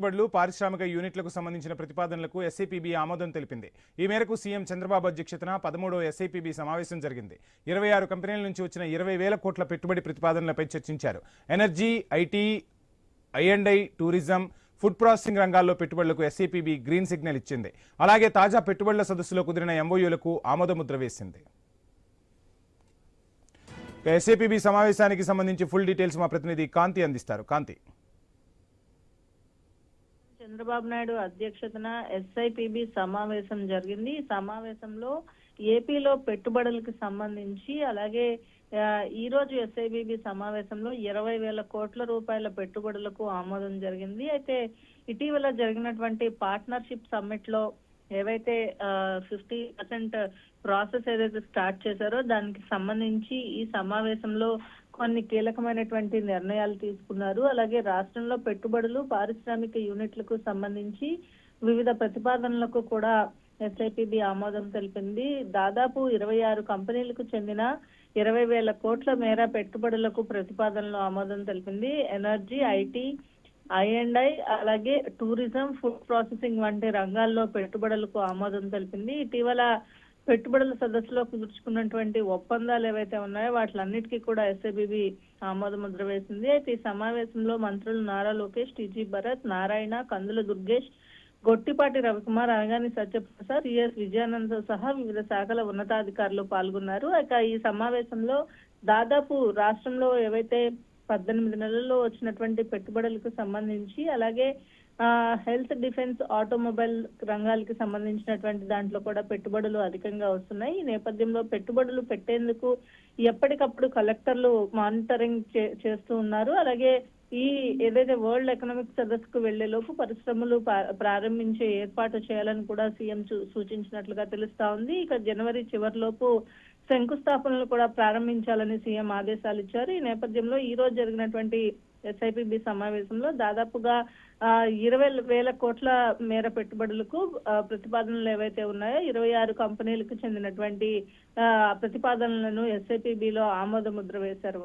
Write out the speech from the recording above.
పెట్టుబడులు పారిశ్రామిక యూనిట్లకు సంబంధించిన ప్రతిపాదనలకు ఎస్ఐపిబి ఆమోదం తెలిపింది. ఈ మేరకు సీఎం చంద్రబాబు అధ్యక్షతన 13వ ఎస్ఐపిబి సమావేశం జరిగింది. 26 కంపెనీల నుంచి వచ్చిన 20,000 కోట్ల పెట్టుబడి ప్రతిపాదనలపై చర్చించారు. ఎనర్జీ, ఐటీ, ఐ&ఐ, టూరిజం, ఫుడ్ ప్రాసెసింగ్ రంగాల్లో పెట్టుబడులకు ఎస్ఐపిబి గ్రీన్ సిగ్నల్ ఇచ్చింది. అలాగే తాజా పెట్టుబడుల సదస్సులో కుదిరిన ఎంఓయూలకు ఆమోదముద్ర వేసింది. ఎస్ఐపిబి సమావేశానికి సంబంధించి ఫుల్ డీటెయిల్స్ మా ప్రతినిధి కాంతి అందిస్తారు. కాంతి. చంద్రబాబు నాయుడు అధ్యక్షతన ఎస్ఐపిబి సమావేశం జరిగింది. ఈ సమావేశంలో ఏపీలో పెట్టుబడులకు సంబంధించి అలాగే ఈ రోజు ఎస్ఐపిబి సమావేశంలో 20,000 కోట్ల రూపాయల పెట్టుబడులకు ఆమోదం జరిగింది. అయితే ఇటీవల జరిగినటువంటి పార్ట్నర్షిప్ సమ్మిట్ లో ఏవైతే 50% ప్రాసెస్ ఏదైతే స్టార్ట్ చేశారో దానికి సంబంధించి ఈ సమావేశంలో కొన్ని కీలకమైనటువంటి నిర్ణయాలు తీసుకున్నారు. అలాగే రాష్ట్రంలో పెట్టుబడులు పారిశ్రామిక యూనిట్లకు సంబంధించి వివిధ ప్రతిపాదనలకు కూడా ఎస్ఐపిబి ఆమోదం తెలిపింది. దాదాపు 26 కంపెనీలకు చెందిన 20,000 కోట్ల మేర పెట్టుబడులకు ప్రతిపాదనలు ఆమోదం తెలిపింది. ఎనర్జీ, ఐటీ, ఐ&ఐ అలాగే టూరిజం, ఫుడ్ ప్రాసెసింగ్ వంటి రంగాల్లో పెట్టుబడులకు ఆమోదం తెలిపింది. ఇటీవల పెట్టుబడుల సదస్సులో కుదుర్చుకున్నటువంటి ఒప్పందాలు ఏవైతే ఉన్నాయో వాటిలన్నిటికీ కూడా ఎస్ఐపిబి ఆమోద ముద్ర వేసింది. అయితే ఈ సమావేశంలో మంత్రులు నారా లోకేష్, టీజీ భరత్, నారాయణ, కందుల దుర్గేష్, గొట్టిపాటి రవికుమార్, అనగాని సత్యప్రసాద్, సిఎస్ విజయానంద్ సహా వివిధ శాఖల ఉన్నతాధికారులు పాల్గొన్నారు. ఇక ఈ సమావేశంలో దాదాపు రాష్ట్రంలో ఏవైతే 18 నెలల్లో వచ్చినటువంటి పెట్టుబడులకు సంబంధించి అలాగే హెల్త్, డిఫెన్స్, ఆటోమొబైల్ రంగాలకి సంబంధించినటువంటి దాంట్లో కూడా పెట్టుబడులు అధికంగా వస్తున్నాయి. ఈ నేపథ్యంలో పెట్టుబడులు పెట్టేందుకు ఎప్పటికప్పుడు కలెక్టర్లు మానిటరింగ్ చేస్తూ ఉన్నారు. అలాగే ఈ ఏదైతే వరల్డ్ ఎకనామిక్ సదస్సుకు వెళ్లేలోపు పరిశ్రమలు ప్రారంభించే ఏర్పాటు చేయాలని కూడా సీఎం సూచించినట్లుగా తెలుస్తా ఉంది. ఇక జనవరి చివరిలోపు శంకుస్థాపనలు కూడా ప్రారంభించాలని సీఎం ఆదేశాలు ఇచ్చారు. ఈ నేపథ్యంలో ఈ రోజు జరిగినటువంటి ఎస్ఐపిబి సమావేశంలో దాదాపుగా 20,000 కోట్ల మేర పెట్టుబడులకు ప్రతిపాదనలు ఏవైతే ఉన్నాయో 26 కంపెనీలకు చెందినటువంటి ప్రతిపాదనలను ఎస్ఐపిబిలో ఆమోద ముద్ర వేశారు.